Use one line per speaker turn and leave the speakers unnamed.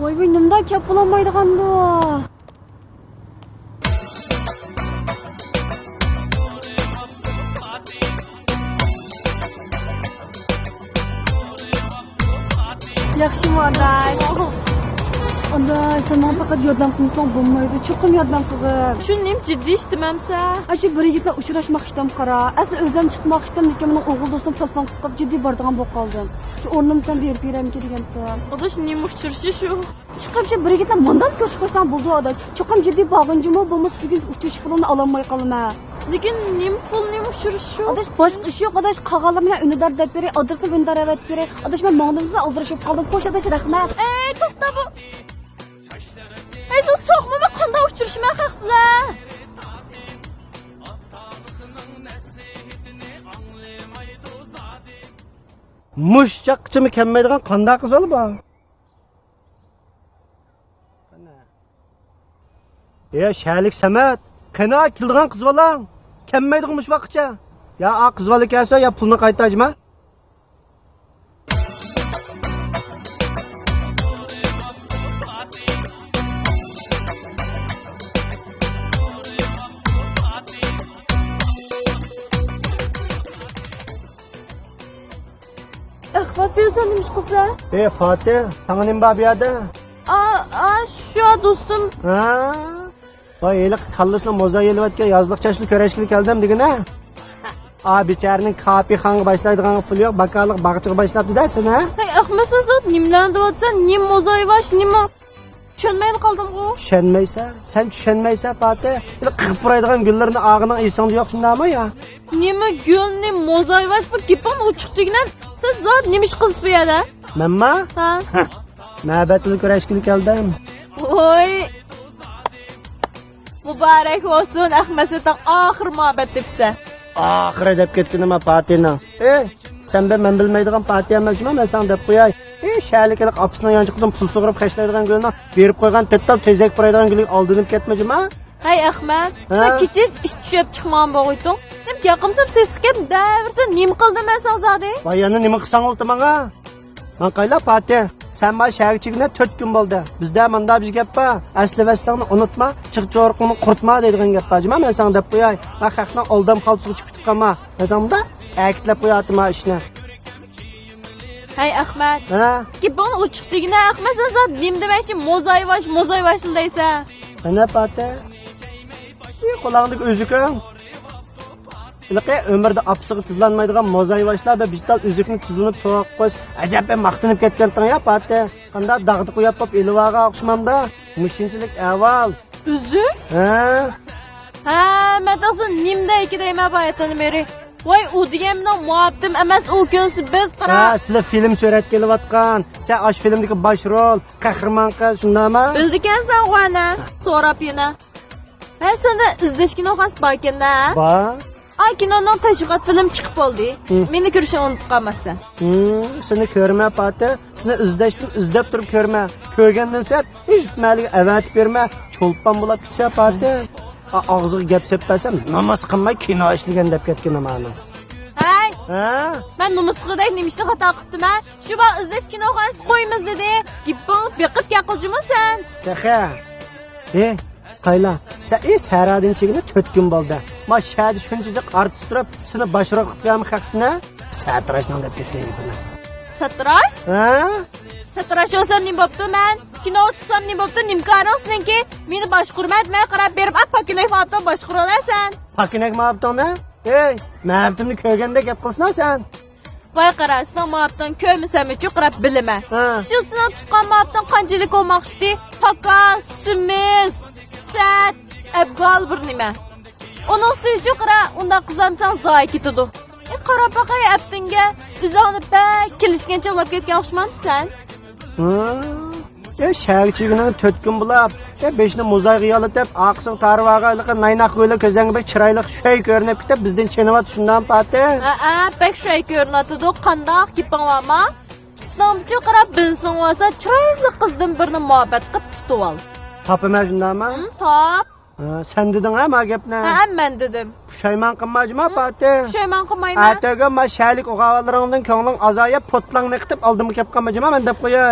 Voy voy nimda kep bulamaydiganda. Yaxshimi onday? Onday, sen menga faqat yordam qilsang bo'lmaydi. Cho'qim yordam qilgin.
Shunim jiddiy ishtimamsa.
Shu bir yigitlar uchrashmoqchidim qara. Asli o'zim chiqmoqchidim, lekin mening o'g'il do'stim telefon qilib jiddiy boradigan bo'lib qoldim. Shu o'rnimni sen berib beramki deganda.
Odash nim uchirishi shu.
Chiqib shu bir yigitlar bundan ko'rishib qo'ysam bo'ldi odash. Cho'qim jiddiy bog'injimi bo'lmas bugun uchish pulini ololmay qolma.
Lekin nim pul nim uchirishi shu.
Odash boshqa ish yo'q odash. Qog'olimni unidar deb beri, adresni unidar avat beri. Odash men ma'lumotni aldirishib qoldim. Xo'sh odash rahmat.
To'xta bu. Siz so'qmama qanday uchirishman haqsizlar.
Mushchaqchimi kelmaydigan qanday qiz ol bu? Shalik Samat, qana keldigan qiz bolang. Kelmaydigan mush vaqtcha. Ya qiz bola kelsa, ya pulni qaytajma.
Ahvat bilsan nima ish qilsa?
Fatih, sana nima bor bu yerda?
Shu do'stim.
Voy, eliq kallasini moza yelayotgan yozliq chashli ko'rashga keldim degina. Bicharining kapixanga boshlaydigan puli yo'q, bakarlik bag'chiga boshlabdi dasin, ha?
Ahmat siz nimlarni deyapsan? Nim mozoyvash, nima? Tushunmay qoldim-ku.
Tushunmaysan? Sen tushunmaysan, Fatih. Qirib turadigan gullarni og'ining esingda yo'q shundami ya?
Nima gulni mozoyvash bu gapim uchiqdigina. Siz zot nima ish qilsiz bu yerda?
Menma?
Ha.
Navbatni ko'rashga keldim.
Voy. Muborak bo'lsin, Ahmat sizdan oxir muhabbat debsa.
Oxiri deb ketdinmi Fatihni? Sen men bilmaydigan Fatih emasman, men sen deb qo'yay. Shaliklik opisining yonchiqdan pul sug'urib qashlaydigan gulni berib qo'ygan tettal tezak buraydigan gulni oldinib ketmajima?
Hay Ahmat, sen kecha ish tushib chiqman bo'g'ayting. Deb yaqimsam sesga davrsa nima qildim men sozadi?
Voy, yana nima qilsang olti menga? Men qayla Fatih, sen ma shag'chigina 4 kun bo'ldi. Bizda menda biz gappa, asli vaslingni unutma, chiqcho'riqni qurtma deydigan gap bajima, men sen deb qo'yay. Men xalqning oldam qalbsiga chiqib chiqama. Men senda ta'kidlab qo'yatim ma ishni.
Hay Ahmat. Gaping uchiqdigina Ahmat sen zot nim demakchi mozoyvash deysan.
Ana Fatih. Qo'lingdagi o'zikang. Ilqi umrda opsiga tizlanmaydigan mozoyvashlar va bital o'zikni tizlanib so'q qo'ysa, ajab ben maqtinib ketgansan ya Fatih. Qanday dag'di qo'yib pop ilvaga o'xshamamda. Mushinchilik avval.
Uzuk? Men to'g'ri nimda ikidayman bayatini beri. Voy, u deganimdan muhabbatim emas, u kunsi biz qara.
Sizlar film surat kelayotgan. Sen ash filmdagi bosh rol, qahramon qiz, shundaymi?
Bildikansan o'g'ana, so'rab yana. Men seni izlashga noxas barkanda. Ay kinodan tashviqot film chiqib bo'ldi. Meni ko'rishni unutib qolmasan.
Seni ko'rma Fatih. Seni izlab turib ko'rma. Ko'rgandan so'ng hech maliga avatib berma. Cho'lpon bo'lib ketsa Fatih. Og'ziga gap sepmasam, namoz qilmay kino ishlagan deb ketgan ma'no. Men namoz qilday nima ishni xato qildim-a? Shu bor izlash kinoxonasi qo'ymiz dedi. Gipong beqib yaqiljimasan. Qayla, sen haradin chigini 4 kun bo'ldi. Mashhad shunchalik artist turib, seni boshroq qilgan haqsini satrashdan deb ketgan buni.
Satrash? Satrash olsam nima bo'pti men? Kino chiqsam nima bo'pti? Nimkarosinki meni boshqurmayman, qarab berib, pakinak ma'bdan boshqurolasan. Pakinak ma'bdonni? Ma'bdimni ko'rganda gap qilsana sen. Voy qarasdan ma'bdan ko'rmasam-chi qarab bilma. Shu seni tutgan ma'bdan qanchalik olmoqchidi? Paka, simiz, sat, abgal bir nima. Onun suyu qara, unda qizamsan zoy ketadi. Qarab baqay abdinga, o'zingni bak kelishgancha olib ketgan o'xshamsan. Shag'chigining 4 kun bo'lib, 5ni muzayga yolatib, oqsin tarvag'aliqi naynoq qo'yla ko'zanga bek chiroyli shay ko'rinib ketib, bizdan chenovat shundan Fatih. Bek shay ko'rinadi, qandoq kipamama? Islomchi qarab bilsin olsa, chiroyli qizdan birini muhabbat qilib tutib ol. Topma shundami? Top. Sen dedin ha ma gapni? Men dedim. Pushaymon qilmajma Fatih. Pushaymon qilmayman. Ataga ma shalik o'g'avalaringdan ko'ngling azoyib potlangne qilib oldimga kelib qolmajma men deb qo'yay.